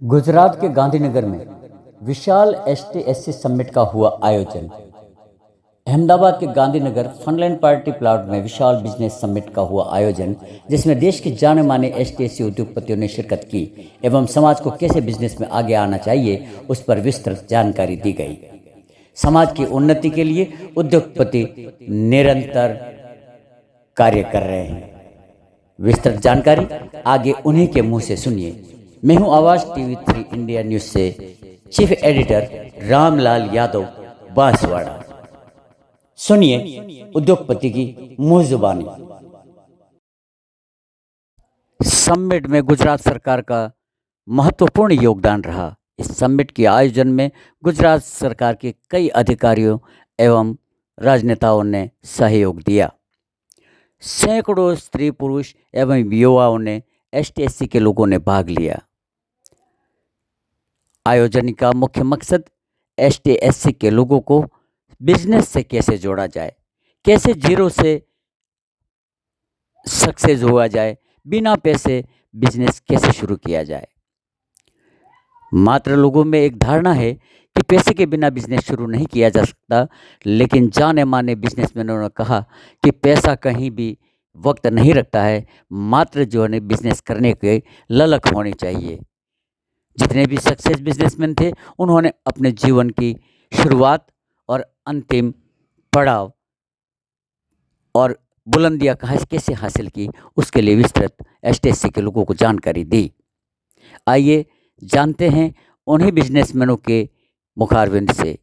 गुजरात के गांधीनगर में विशाल एसटीएससी समिट का हुआ आयोजन। अहमदाबाद के गांधीनगर फनलैंड पार्टी प्लॉट में विशाल बिजनेस समिट का हुआ आयोजन, जिसमें देश के जाने माने एसटीएससी उद्योगपतियों ने शिरकत की एवं समाज को कैसे बिजनेस में आगे आना चाहिए उस पर विस्तृत जानकारी दी गई। समाज की उन्नति के लिए उद्योगपति निरंतर कार्य कर रहे हैं। विस्तृत जानकारी आगे उन्हीं के मुंह से सुनिए। मैं हूं आवाज टीवी 3 इंडिया न्यूज से चीफ एडिटर रामलाल यादव बांसवाड़ा। सुनिए उद्योगपति की मुंह जुबानी। समिट में गुजरात सरकार का महत्वपूर्ण योगदान रहा। इस समिट के आयोजन में गुजरात सरकार के कई अधिकारियों एवं राजनेताओं ने सहयोग दिया। सैकड़ों स्त्री पुरुष एवं युवाओं ने एसटीएससी के लोगों ने भाग लिया। आयोजन का मुख्य मकसद एसटीएससी के लोगों को बिजनेस से कैसे जोड़ा जाए, कैसे जीरो से सक्सेस हुआ जाए, बिना पैसे बिजनेस कैसे शुरू किया जाए। मात्र लोगों में एक धारणा है कि पैसे के बिना बिजनेस शुरू नहीं किया जा सकता, लेकिन जाने माने बिजनेसमैनों ने कहा कि पैसा कहीं भी वक्त नहीं रखता है, मात्र जो है बिजनेस करने के ललक होनी चाहिए। जितने भी सक्सेस बिजनेसमैन थे, उन्होंने अपने जीवन की शुरुआत और अंतिम पड़ाव और बुलंदियां कहाँ कैसे हासिल की, उसके लिए विस्तृत एसटीएससी के लोगों को जानकारी दी। आइए जानते हैं उन्हीं बिजनेसमैनों के मुखारबिंद से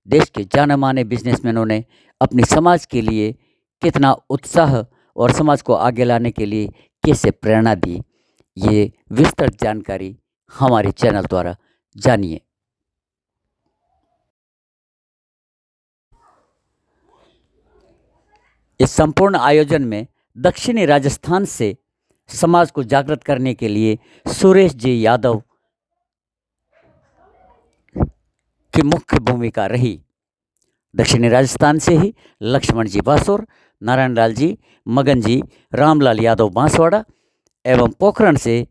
देश के जाने माने बिजनेसमैनों ने अपनी समाज के लिए कितना उत्साह और समाज को आगे लाने के लिए कैसे प्रेरणा दी। ये विस्तृत जानकारी हमारे चैनल द्वारा जानिए। इस संपूर्ण आयोजन में दक्षिणी राजस्थान से समाज को जागृत करने के लिए सुरेश जी यादव की मुख्य भूमिका रही। दक्षिणी राजस्थान से ही लक्ष्मण जी बासोर, नारायण लाल जी, मगन जी, रामलाल यादव बांसवाड़ा एवं पोखरण से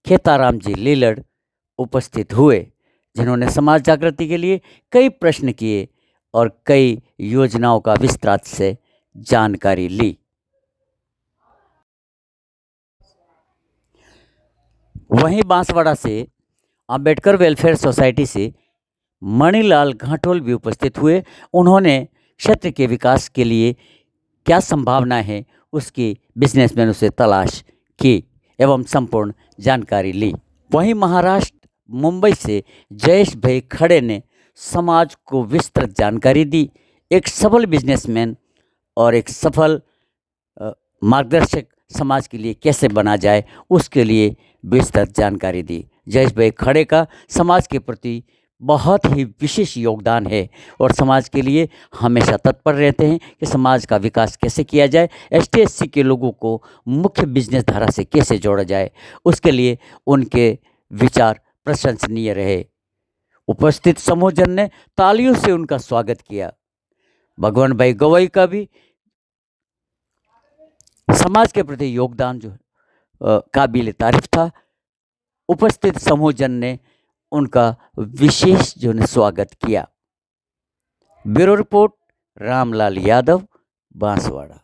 खेताराम जी लीलड़ उपस्थित हुए, जिन्होंने समाज जागृति के लिए कई प्रश्न किए और कई योजनाओं का विस्तार से जानकारी ली। वहीं बांसवाड़ा से अंबेडकर वेलफेयर सोसाइटी से मणिलाल घाटोल भी उपस्थित हुए। उन्होंने क्षेत्र के विकास के लिए क्या संभावना है उसकी बिजनेसमैनों से तलाश की एवं संपूर्ण जानकारी ली। वहीं महाराष्ट्र मुंबई से जयेश भाई खड़े ने समाज को विस्तृत जानकारी दी। एक सफल बिजनेसमैन और एक सफल मार्गदर्शक समाज के लिए कैसे बना जाए, उसके लिए विस्तृत जानकारी दी। जयेश भाई खड़े का समाज के प्रति बहुत ही विशेष योगदान है और समाज के लिए हमेशा तत्पर रहते हैं कि समाज का विकास कैसे किया जाए, एसटीएससी के लोगों को मुख्य बिजनेस धारा से कैसे जोड़ा जाए, उसके लिए उनके विचार प्रशंसनीय रहे। उपस्थित समूहजन ने तालियों से उनका स्वागत किया। भगवान भाई गवई का भी समाज के प्रति योगदान जो काबिल तारीफ था। उपस्थित समूहजन ने उनका विशेष जो ने स्वागत किया। Bureau report Ramlal Yadav Banswara.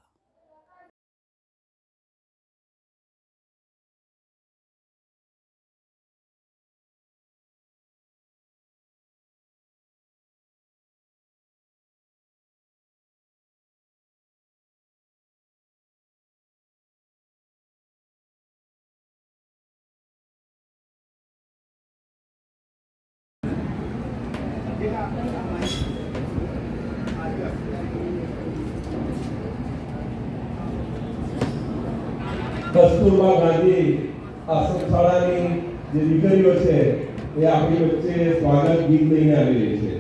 કસ્તુરબા ગાંધી આશ્રમ શાળાની જે દીકરીઓ છે એ આપણી વચ્ચે સ્વાગત ગીત લઈને આવી રહી છે।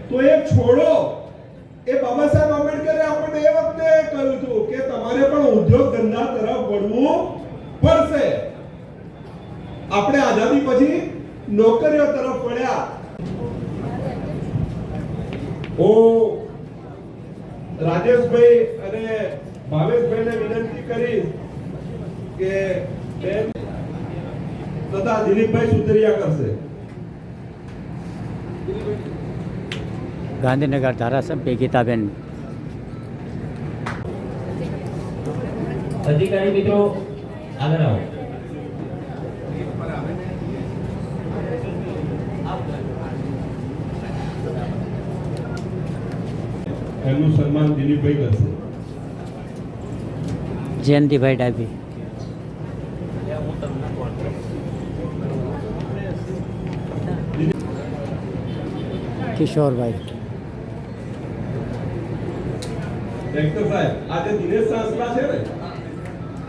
તો એ છોડો. એ બાબા સાહેબ આંબેડકરે આપણને એ વખતે કહ્યું હતું કે તમારે પણ ઉદ્યોગ ધંધા તરફ વળવું પડશે. આપણે આઝાદી પછી નોકરીઓ તરફ વળ્યા. હું રાજેશભાઈ અને ભાવેશભાઈને વિનંતી કરીશ કે બેન તથા દિલીપભાઈ સુતરિયા કરશે. ગાંધીનગર ધારાસભ્ય ગીતાબેન. અધિકારી મિત્રો આગળ આવો. એમનું સન્માન દિલીપભાઈ કરશે. જયંતિભાઈ ડાભી. કિશોરભાઈ. ડાયરેક્ટર સાહેબ આ જે દિનેશ સાંસલા છે ને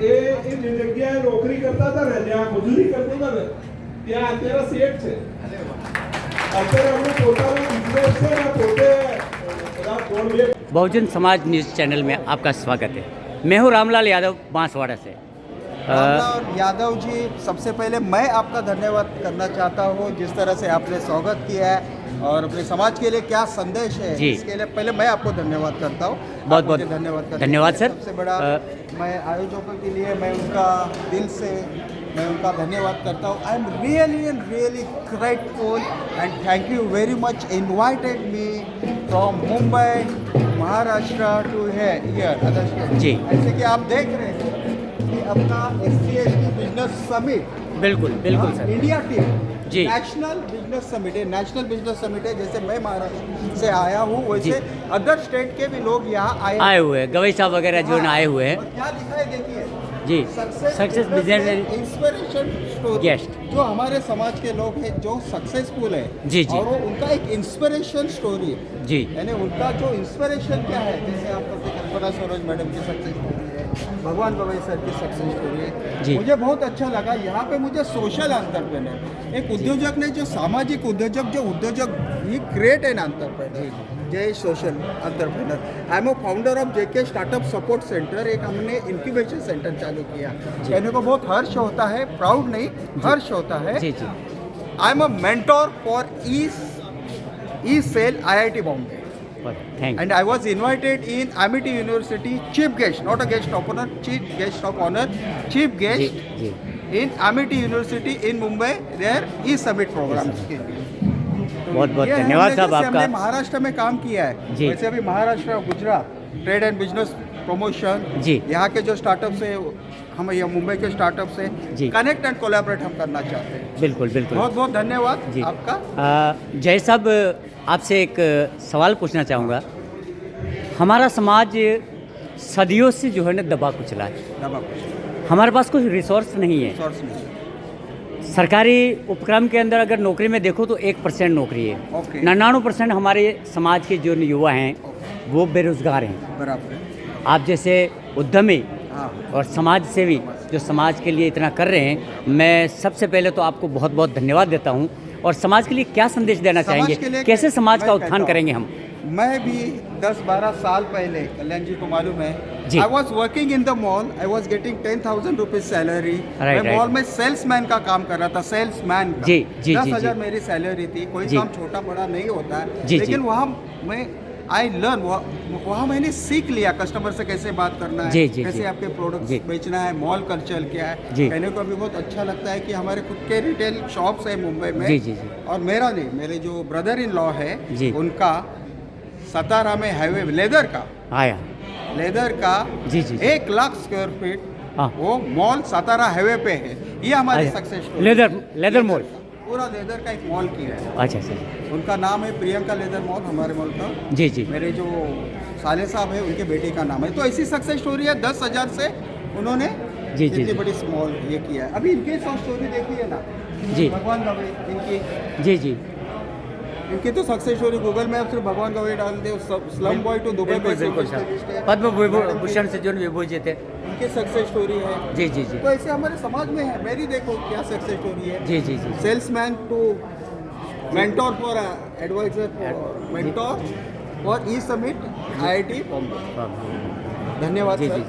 એ જે જગ્યાએ નોકરી કરતા હતા ને જ્યાં મજૂરી કરતા હતા ને ત્યાં અત્યારે શેઠ છે. અત્યારે એમનું પોતાનું બિઝનેસ છે ને પોતે બધા ફોન લે. बहुजन समाज न्यूज़ चैनल में आपका स्वागत है. मैं हूँ रामलाल यादव बांसवाड़ा से. रामलाल यादव जी, सबसे पहले मैं आपका धन्यवाद करना चाहता हूँ जिस तरह से आपने स्वागत किया है और अपने समाज के लिए क्या संदेश है जी। इसके लिए पहले मैं आपको धन्यवाद करता हूँ. बहुत आप बहुत मुझे धन्यवाद करने धन्यवाद के लिए सर. सबसे बड़ा मैं आयोजकों के लिए मैं उनका दिल से मैं उनका धन्यवाद करता हूँ. I am really grateful and thank you very much invited me from Mumbai Maharashtra to here other state. जी. ऐसे कि आप देख रहे हैं कि अपना SC/ST बिजनेस समिट बिल्कुल बिल्कुल सर. इंडिया टीम जी. नेशनल बिजनेस समिट है. नेशनल बिजनेस समिट है. जैसे मैं महाराष्ट्र से आया हूँ वैसे अदर स्टेट के भी लोग यहाँ आए हुए हैं गवई साहब वगैरह जो आए हुए हैं. और क्या लिखा है देखिए जी. Success success business inspiration story. Guest. जो हमारे समाज के लोग हैं जो सक्सेसफुल है जी, जी. और वो उनका एक इंस्पिरेशन स्टोरी है. जी. यानी उनका जो इंस्पिरेशन क्या है जैसे आप कहते हैं कल्पना सरोज मैडम की सक्सेस स्टोरी है, भगवान गवई सर की सक्सेस स्टोरी है. जी. मुझे बहुत अच्छा लगा यहाँ पे मुझे सोशल एंटरप्रेन्योर एक उद्योजक नहीं जो सामाजिक उद्योजक जो उद्योजक ही ग्रेट एन एंटरप्रेन्योर. जय social entrepreneur. I am a founder of JK startup support centre. एक हमने इंक्यूबेशन सेंटर चालू किया. कहने को बहुत हर्ष होता है, प्राउड नहीं हर्ष होता है. जी जी. I am a mentor for E cell IIT Bombay. Thank And I was invited in Amity University, chief guest, not a guest of honor, chief guest of honor, chief guest जी जी. in Amity University in Mumbai, their e-summit programs के लिए. तो बहुत बहुत ये है धन्यवाद हमने साहब जैसे हमने आपका. महाराष्ट्र में काम किया है जी. वैसे अभी महाराष्ट्र और Gujarat trade and business promotion जी. यहाँ के जो स्टार्टअप्स है हम ये मुंबई के स्टार्टअप से जी. कनेक्ट एंड कोलैबोरेट हम करना चाहते हैं. बिल्कुल बिल्कुल. बहुत बहुत धन्यवाद जी. आपका. जय साहब आपसे एक सवाल पूछना चाहूँगा. हमारा समाज सदियों से जो है ना दबा कुचला है. हमारे पास कुछ रिसोर्स नहीं है. सोर्स नहीं. सरकारी उपक्रम के अंदर अगर नौकरी में देखो तो 1% नौकरी है. ओके. 99% हमारे समाज के जो युवा हैं वो बेरोजगार हैं. बराबर है. आप जैसे उद्यमी हाँ. और समाज सेवी जो समाज के लिए इतना कर रहे हैं, मैं सबसे पहले तो आपको बहुत बहुत धन्यवाद देता हूं. और समाज के लिए क्या संदेश देना समाज चाहेंगे, के लिए कैसे समाज मैं का कहता उत्थान हूं, करेंगे हम? मैं भी 10-12 साल पहले कल्याण जी को मालूम है जी. I was working in the mall. I was getting 10,000 rupees salary. Right, मैं मॉल में सेल्समैन का काम कर रहा था. सेल्समैन का जी, जी, 10,000 जी. मेरी सैलरी थी. कोई जी. काम छोटा बड़ा नहीं होता है. जी, लेकिन जी. वहाँ मैं आई लर्न वहाँ मैंने सीख लिया कस्टमर से कैसे बात करना है, जी, जी, कैसे जी. आपके प्रोडक्ट्स जी. बेचना है, मॉल कल्चर क्या है. जी. कहने को भी बहुत अच्छा लगता है कि हमारे खुद के रिटेल शॉप्स है मुंबई में. जी, जी, जी. और मेरा नहीं, मेरे जो ब्रदर इन लॉ है जी. उनका सतारा में हाईवे लेदर का आया. जी, जी. 1 लाख स्क्वायर फीट हाँ. वो मॉल सतारा हाईवे पे है. ये हमारी अच्छा. Success leather mall. पूरा लेदर का एक मॉल किया है. अच्छा अच्छा. उनका नाम है प्रियंका लेदर मॉल. हमारे मॉल का जी जी. मेरे जो साले साहब है उनके बेटे का नाम है. तो ऐसी सक्सेस स्टोरी है. 10,000 से उन्होंने जी, जी, इतनी जी. बड़ी स्मॉल ये किया है. अभी इनकी सब स्टोरी देखिए ना. जी. भगवान गवई इनकी जी जी. इनकी तो सक्सेस स्टोरी गूगल में आप सिर्फ भगवान गवई डाल दे. स्लम बॉय टू दुबई बिल्कुल बिल्कुल सर. पद्म भूषण से जो विभूषित है. इनकी सक्सेस स्टोरी है. जी जी जी. तो ऐसे हमारे समाज में है. मेरी देखो क्या सक्सेस स्टोरी है. जी जी जी. Salesman to mentor for advisor for mentor for E summit IIT Bombay. धन्यवाद जी सर। जी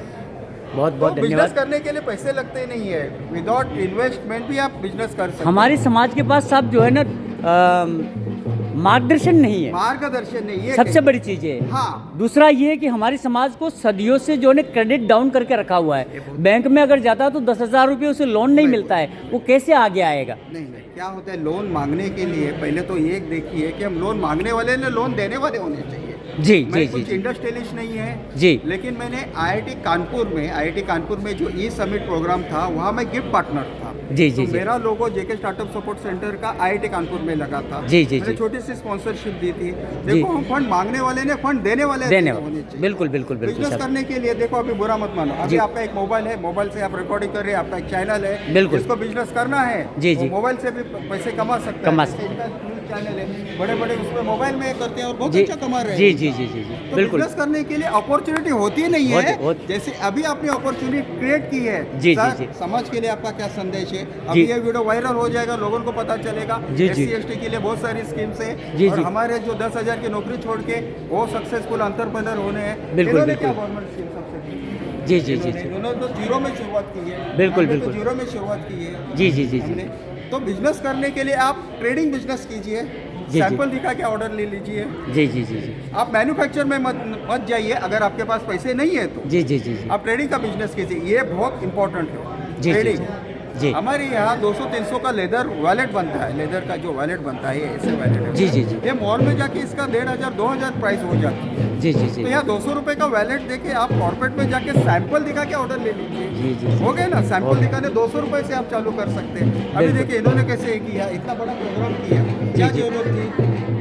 बहुत बहुत तो बिजनेस धन्यवाद। करने के लिए पैसे लगते नहीं है, विदाउट इन्वेस्टमेंट भी आप बिजनेस कर सकते हमारे समाज के पास साहब जो है ना मार्गदर्शन नहीं है, मार्गदर्शन नहीं ये सबसे बड़ी चीज़ है। हाँ। दूसरा ये है कि हमारे समाज को सदियों से जो है क्रेडिट डाउन करके रखा हुआ है। बैंक में अगर जाता है तो 10,000 रुपये उसे लोन नहीं मिलता है, वो कैसे आगे आएगा? नहीं क्या होता है, लोन मांगने के लिए पहले तो ये देखिए कि हम लोन मांगने वाले ने लोन देने वाले होने चाहिए। जी मैं जी कुछ जी इंडस्ट्रियलिस्ट नहीं है जी। लेकिन मैंने IIT कानपुर में जो ई समिट प्रोग्राम था वहाँ मैं गिफ्ट पार्टनर था। जी जी तो जी मेरा लोगो जेके स्टार्टअप सपोर्ट सेंटर का IIT कानपुर में लगा था। जी जी मैंने जी छोटी सी स्पॉन्सरशिप दी थी। देखो हम फंड मांगने वाले ने फंड देने वाले देने होने वाले, चाहिए। बिल्कुल बिल्कुल बिल्कुल बिजनेस साहब। करने के लिए देखो अभी बुरा मत मानो, अभी जी। आपका एक मोबाइल है, मोबाइल से आप रिकॉर्डिंग कर रहे हैं, आपका एक चैनल है, बिल्कुल। जिसको बिजनेस करना है जी, जी। वो मोबाइल से भी पैसे कमा सकता कमा है। जैसे इनका न्यूज़ चैनल है, बड़े बड़े उसमें मोबाइल में करते हैं और बहुत जी अच्छा कमा रहे हैं। जी जी जी जी जी तो बिल्कुल बिजनेस करने के लिए अपॉर्चुनिटी होती नहीं है। जैसे अभी आपने अपॉर्चुनिटी क्रिएट की है। जी, सर, जी, जी। समाज के लिए आपका क्या संदेश है? जी। अभी ये वीडियो वायरल हो जाएगा, लोगों को पता चलेगा। जी, जी। SC/ST के लिए बहुत सारी स्कीम्स है जी, और जी। हमारे जो 10,000 की नौकरी छोड़ के वो सक्सेसफुल एंटरप्रेन्योर होने हैं। बिल्कुल, इन्होंने बिल्कुल। क्या गवर्नमेंट स्कीम सबसे जी जी जी जी उन्होंने तो जीरो में शुरुआत की है। बिल्कुल, हमने बिल्कुल। तो जीरो में शुरुआत की है जी जी जी जी हमने। तो बिजनेस करने के लिए आप ट्रेडिंग बिजनेस कीजिए, जी। सैंपल दिखा के ऑर्डर ले लीजिए। जी जी जी जी आप मैन्युफैक्चर में मत जाइए अगर आपके पास पैसे नहीं है तो। जी जी जी जी आप ट्रेडिंग का बिजनेस कीजिए, ये बहुत इंपॉर्टेंट है। जी, जी, ट्रेडिंग जी। हमारे यहाँ 200-300 का लेदर वॉलेट बनता है, लेदर का जो वॉलेट बनता है ऐसे वॉलेट है। जी, जी, जी। ये मॉल में जाके इसका 1,500-2,000 प्राइस हो जाती है। जी जी जी तो यहाँ 200 रुपये का वॉलेट देके आप कॉर्पोरेट में जाके सैंपल दिखा के ऑर्डर ले लीजिए। जी, जी, जी। हो गए ना, हो सैंपल गए। दिखाने 200 रुपये से आप चालू कर सकते हैं। अभी बिल्कुल। देखिए इन्होंने कैसे किया, इतना बड़ा प्रोग्राम किया, क्या जी। जरूरत थी?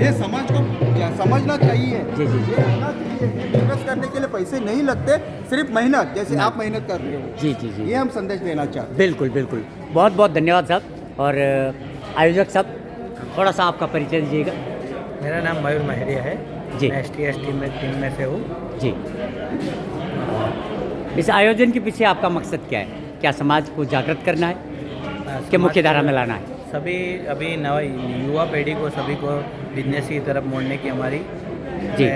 ये समाज को समझना चाहिए। जी, जी, जी। ये होना चाहिए। बिजनेस करने के लिए पैसे नहीं लगते, सिर्फ मेहनत, जैसे आप मेहनत कर रहे हो। जी जी जी ये हम संदेश देना चाहते हैं। बिल्कुल बिल्कुल बहुत बहुत धन्यवाद साहब। और आयोजक साहब थोड़ा सा आपका परिचय दीजिएगा। मेरा नाम मयूर महरिया है। जी। मैं ST/ST में टीम में से हूँ। जी इस आयोजन के पीछे आपका मकसद क्या है? क्या समाज को जागृत करना है कि मुख्य धारा में लाना है? सभी अभी नव युवा पीढ़ी को सभी को बिजनेस की तरफ मोड़ने की हमारी जी।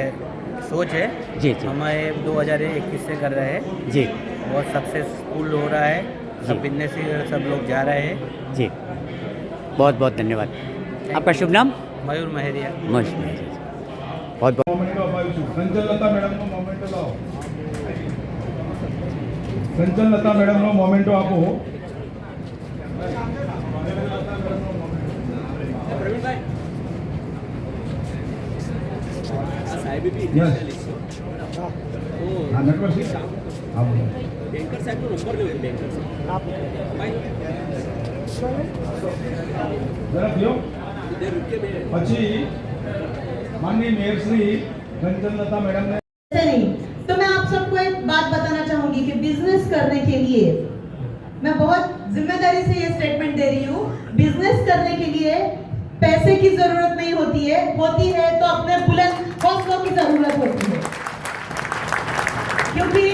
सोच है। जी, जी। हम 2021 से कर रहे हैं। जी बहुत सक्सेसफुल हो रहा है, जी। सब बिजनेस की तरफ सब लोग जा रहे हैं। जी बहुत बहुत धन्यवाद। आपका शुभ नाम? मयूर महरिया। मस्त बहुत बहुत મોમેન્ટો અપાવીશું. સંજલલતા મેડમનો મોમેન્ટો લાવો. સંજલલતા મેડમનો મોમેન્ટો આપો. Yes. हाँ, नटवर सिंह. हाँ, बोलो. जरा दियो. પછી माननीय मेयर श्री कंचनलता मैडम ने ऐसे नहीं। तो मैं आप सबको एक बात बताना चाहूंगी कि बिजनेस करने के लिए मैं बहुत जिम्मेदारी से ये स्टेटमेंट दे रही हूँ। बिजनेस करने के लिए पैसे की जरूरत नहीं होती है तो अपने बुलंद हौसलों की जरूरत होती है। क्योंकि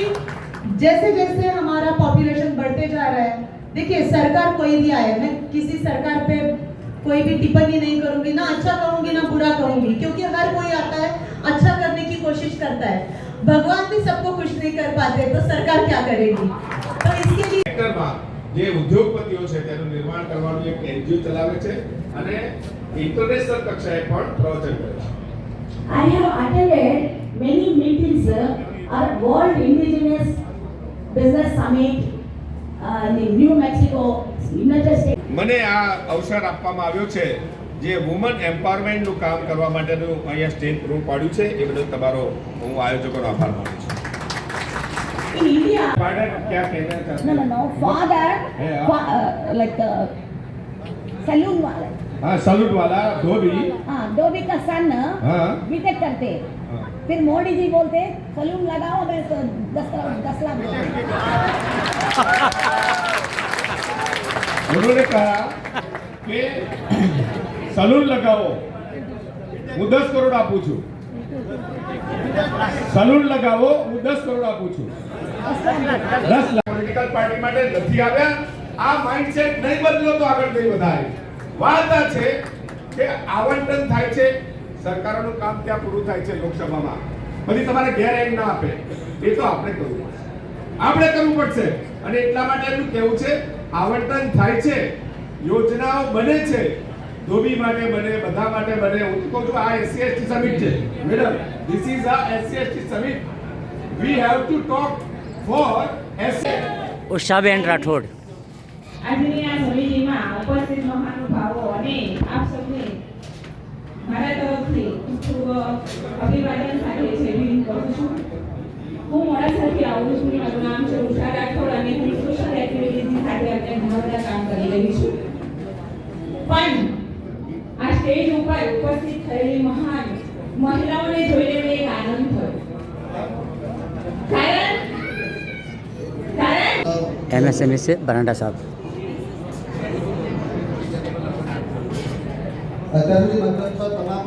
जैसे जैसे हमारा पॉपुलेशन बढ़ते जा रहा है, देखिए सरकार कोई भी आए, मैं किसी सरकार पे कोई भी टिप्पणी नहीं करूंगी, ना अच्छा कहूंगी ना बुरा कहूंगी, क्योंकि हर कोई आता है अच्छा करने की कोशिश करता है। भगवान भी सबको खुश नहीं कर पाते तो सरकार क्या करेगी? तो इसके लिए સેક્ટરમાં જે ઉદ્યોગપતિઓ છે તેનું નિર્માણ કરવાનું એક NGO ચલાવે છે અને ઇન્ટરનેશનલ કક્ષાએ પણ પ્રવચન કરે છે. I have attended many meetings at World Indigenous Business Summit in New Mexico, United States. મને આ અવસર આપવામાં આવ્યો છે જે વુમન એમ્પાવરમેન્ટનું કામ કરવા માટેનું અહીંયા સ્ટેજ પૂરું પાડ્યું છે એ બદલ તમારો હું આયોજકોનો આભાર માનું છું. In India, પાડર क्या कहना चाहते no, father, Yeah. like saloon वाला, हाँ सलूट वाला धोबी हाँ, धोबी का सन हाँ बीटेक करते, हाँ. फिर मोदी जी बोलते सलून लगाओ, मैं तो 10 लाख दूंगा। उन्होंने कहा कि सलून लगाओ હું 10 કરોડ આપું છું સલૂન લગાવો હું 10 કરોડ આપું છું 10 લાખ પોલિટિકલ પાર્ટી માટે નથી આવ્યા આ માઇન્ડસેટ નહીં બદલો તો આગળ નહીં વધાય વાત આ છે કે આવંટન થાય છે, સરકારોનું કામ ત્યાં પૂરું થાય છે લોકસભામાં, પછી તમારે ઘેર એમ ના આપે, એ તો આપણે કરવું પડશે. અને એટલા માટે એમનું કહેવું છે આવંટન થાય છે, યોજનાઓ બને છે, ધોબી માટે બને, બધા માટે બને. હું કહું છું આ SC ST સમિટ છે madam, this is a SC ST summit. We have to talk for SC. Ushaben Rathod. આજની આ સમિતિમાં ઉપસ્થિત મહાનુભાવો અને આપ સૌને મારા તરફથી ખૂબ અભિવાદન સાથે સેવિંગ કરું છું. હું મોડાસાથી આવું છું. મારું નામ છે ઉષા રાઠોડ અને હું સોશિયલ એક્ટિવિટીઝની સાથે અત્યારે ઘણા બધા કામ કરી રહી છું. પણ આ સ્ટેજ ઉપર ઉપસ્થિત થયેલી મહાન મહિલાઓને જોઈને મને એક આનંદ થયો. કારણ MSME से बरांडा साहब. અત્યાર સુધી મંત્રસ્થ તમામ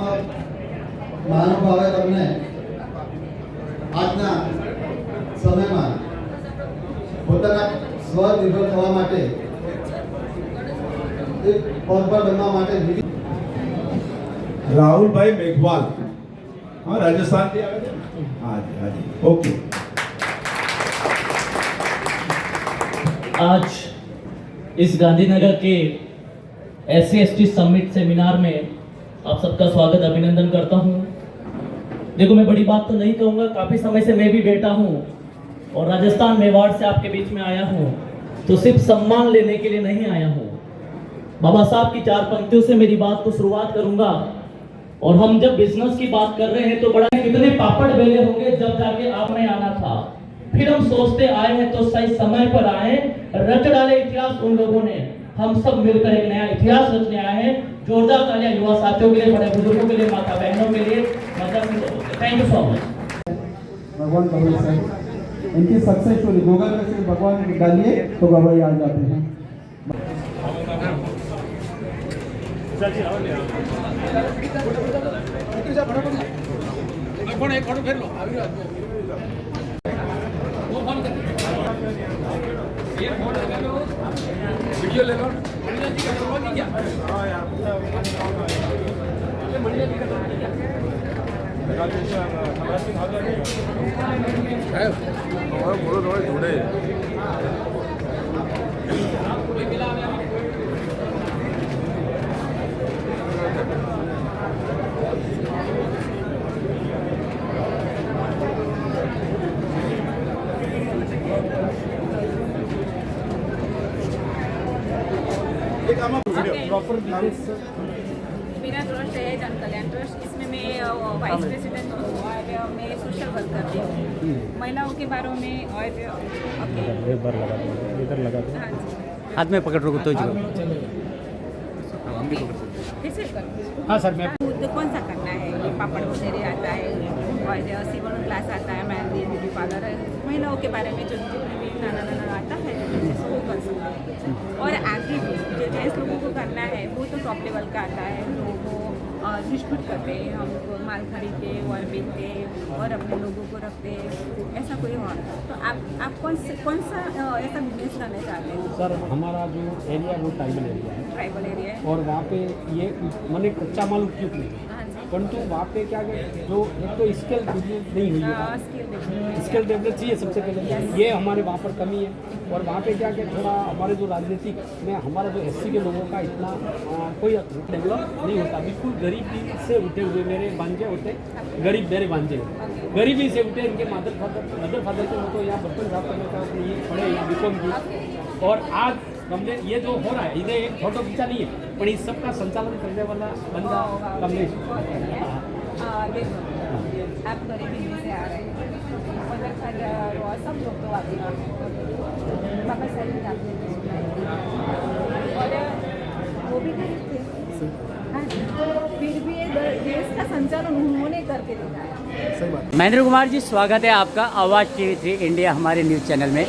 મહાનુભાવે તમને આજના સમયમાં પોતાના સ્વનિર્ભર થવા માટે એક પગભર બનવા માટે રાહુલભાઈ મેઘવાલ, हाँ राजस्थान થી આવે છે. हाँ जी ओके. आज इस गांधीनगर के SC ST समिट सेमिनार में आप सबका स्वागत अभिनंदन करता हूं. देखो मैं बड़ी बात तो नहीं कहूंगा, काफ़ी समय से मैं भी बैठा हूं और राजस्थान मेवाड़ से आपके बीच में आया हूं, तो सिर्फ सम्मान लेने के लिए नहीं आया हूं. बाबा साहब की 4 पंक्तियों से मेरी बात को शुरुआत करूंगा. और हम जब बिजनेस की बात कर रहे हैं तो बड़ा कितने पापड़ बेले होंगे जब जाके आपने आना था. फिर हम सोचते आए हैं तो सही समय पर आए, रच डाले इतिहास उन लोगों ने. हम सब मिलकर एक नया इतिहास रचने आए हैं. जोरदार तालियां युवा साथियों के लिए, बड़े बुजुर्गों के लिए, माता बहनों के लिए. Thank you so much. भगवान कबीर साहब इनकी सक्सेस स्टोरी गूगल में सिर्फ भगवान डालिए तो गवाही आ जाते हैं. वीडियो ले लो. जोड़े मेरा ट्रस्ट है जन कल्याण ट्रस्ट. इसमें मैं वाइस प्रेसिडेंट हूँ और मैं सोशल वर्क करती हूँ महिलाओं के बारे में. और हाँ जी, हाथ में पकड़ रखो तो जो कैसे करूँ? हाँ सर, मैं खुद कौन सा करना है? ये पापड़ वगैरह आता है और सिवन क्लास आता है, मेहंदी ब्यूटी पार्लर है. महिलाओं के बारे में जो जितने भी नाना आता है वो कर सकते हैं. और आगे भी जो जेंट्स लोगों को करना है वो तो टॉप लेवल का आता है, तो वो डिस्ट्रीब्यूट करते हैं. हम लोग माल खरीदते और बेचते और अपने लोगों को रखते हैं. ऐसा कोई और तो आप कौन सा ऐसा बिजनेस करना चाहते हैं? सर हमारा जो एरिया वो ट्राइबल एरिया है ट्राइबल एरिया है. और वहाँ पे ये मैंने कच्चा माल उपयुक्त नहीं है, हाँ जी, परंतु वहाँ पे क्या है जो एक तो स्किल नहीं हुई है. स्किल डेवलप चाहिए सबसे पहले, ये हमारे वहाँ पर कमी है. और वहाँ पे क्या कि थोड़ा हमारे जो राजनीतिक में हमारा जो SC के लोगों का इतना कोई डेवलप नहीं होता. बिल्कुल गरीबी से उठे हुए मेरे भांजे होते, गरीब मेरे भांजे गरीबी से उठे. इनके मदर फादर से तो यहाँ बर्तन साफ करने का ये पढ़े यहाँ BCom की. और आज हमने ये जो हो रहा है इन्हें एक फोटो खींचा नहीं है, पर इस सब का संचालन करने वाला बंदा कमलेश. देखो आप गरीबी में से आ रहे हैं, मदर फादर और सब लोग तो आते हैं. बाबा साहब ने आपने सुना और वो भी गरीब थे. हाँ जी, फिर भी ये देश का संचालन उन्होंने करके दिखाया. महेंद्र कुमार जी, स्वागत है आपका आवाज़ TV3 इंडिया हमारे न्यूज़ चैनल में.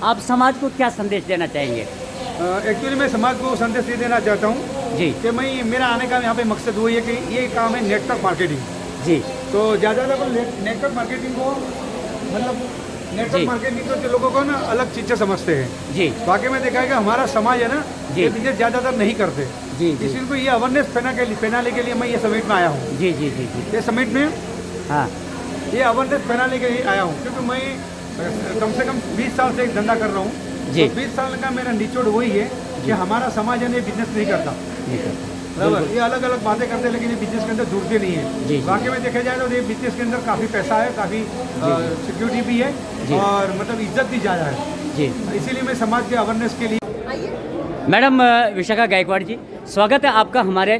आप समाज को क्या संदेश देना चाहेंगे? एक्चुअली मैं समाज को संदेश ये देना चाहता हूँ जी कि मैं मेरा आने का यहाँ पे मकसद वो है कि ये काम है नेटवर्क मार्केटिंग. जी तो ज़्यादा लोग नेटवर्क मार्केटिंग को मतलब जी. नेटवर्क मार्केटिंग तो जो लोगों को ना अलग चीज़ें समझते हैं. जी बाकी में देखा है कि हमारा समाज है ना जी. ये बिजनेस ज़्यादातर नहीं करते. जी जी इनको ये अवेयरनेस फैलाने के लिए मैं ये समिट में आया हूँ। जी जी जी जी ये समिट में हाँ ये अवेयरनेस फैलाने के लिए आया हूँ, क्योंकि मैं कम से कम 20 साल से एक धंधा कर रहा हूँ। जी। तो 20 साल का मेरा निचोड़ वही है कि हमारा समाज है बिजनेस नहीं करता, ठीक है बराबर। ये अलग अलग बातें करते हैं, लेकिन ये बिजनेस के अंदर जुड़ते नहीं है। जी। वाकई में देखा जाए तो ये बिजनेस के अंदर काफ़ी पैसा है, काफ़ी सिक्योरिटी भी है जी। और मतलब इज्जत भी ज़्यादा है। जी। इसीलिए मैं समाज के अवेयरनेस के लिए। मैडम विशाखा गायकवाड़ जी, स्वागत है आपका हमारे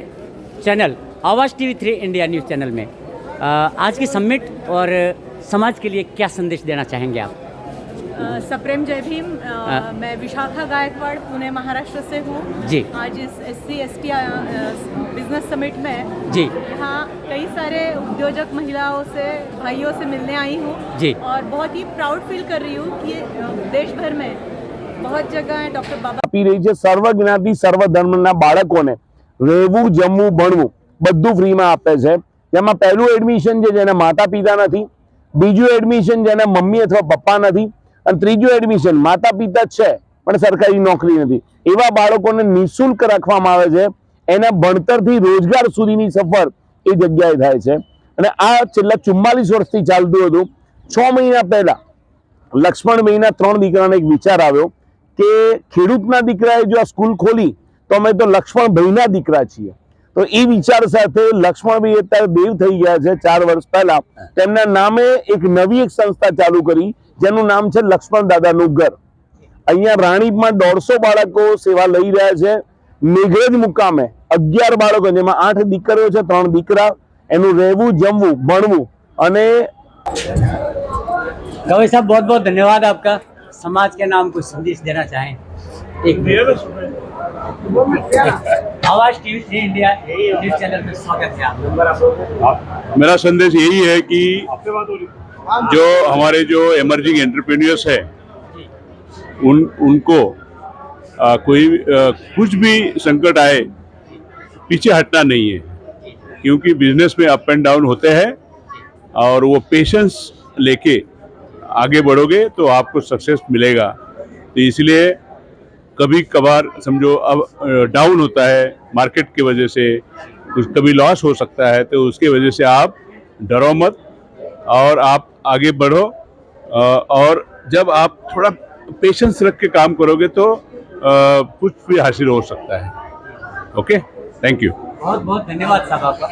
चैनल आवाज़ TV 3 इंडिया न्यूज़ चैनल में। आज की समिट और समाज के लिए क्या संदेश देना चाहेंगे आप? सप्रेम जय भीम। मैं विशाखा गायकवाड़ पुणे महाराष्ट्र से हूँ जी। आज इस SC/ST बिजनेस समिट में जी। यहाँ कई सारे उद्योजक महिलाओं से भाइयों से मिलने आई हूँ जी। और बहुत ही प्राउड फील कर रही हूँ कि देश भर में बहुत जगह है डॉक्टर बाबा આપી રહી છે સર્વ જ્ઞાતિ સર્વ ધર્મના બાળકોને રહેવું જમવું ભણવું બધું ફ્રીમાં આપે છે, જેમાં પહેલું એડમિશન છે જેને માતા પિતા નથી, બીજું એડમિશન જેને મમ્મી અથવા પપ્પા નથી અને ત્રીજું એડમિશન માતા પિતા છે પણ સરકારી નોકરી નથી, એવા બાળકોને નિઃશુલ્ક રાખવામાં આવે છે। એના ભણતરથી રોજગાર સુધીની સફર એ જગ્યાએ થાય છે અને આ છેલ્લા 44 વર્ષથી ચાલતું હતું। 6 મહિના પહેલા લક્ષ્મણભાઈના 3 દીકરાને એક વિચાર આવ્યો કે ખેડૂતના દીકરાએ જો આ સ્કૂલ ખોલી તો અમે તો લક્ષ્મણભાઈના દીકરા છીએ। તો એ વિચાર સાથે લક્ષ્મણભાઈ અત્યારે દેવ થઈ ગયા છે 4 વર્ષ પહેલા, તેમના નામે એક નવી એક સંસ્થા ચાલુ કરી જેનું નામ છે લક્ષ્મણ દાદાનું ઘર। અહીંયા રાણીપમાં 150 બાળકો સેવા લઈ રહ્યા છે। મેઘરજ મુકામે 11 બાળકો, જેમાં 8 દીકરીઓ છે 3 દીકરા, એનું રહેવું જમવું ભણવું અને गवई साहब बहुत बहुत धन्यवाद आपका। समाज के नाम कुछ संदेश देना चाहें? एक आवाज़ TV 3 इंडिया न्यूज़ चैनल में स्वागत है आपका। मेरा संदेश यही है कि जो हमारे जो एमर्जिंग एंटरप्रेन्योर्स है उनको कुछ भी संकट आए पीछे हटना नहीं है, क्योंकि बिजनेस में अप एंड डाउन होते हैं और वो पेशेंस लेके आगे बढ़ोगे तो आपको सक्सेस मिलेगा। तो इसलिए कभी कभार समझो अब डाउन होता है मार्केट की वजह से, कभी लॉस हो सकता है, तो उसकी वजह से आप डरो मत और आप आगे बढ़ो। और जब आप थोड़ा पेशेंस रख के काम करोगे तो कुछ भी हासिल हो सकता है। Okay, thank you. बहुत बहुत धन्यवाद साहब आपका।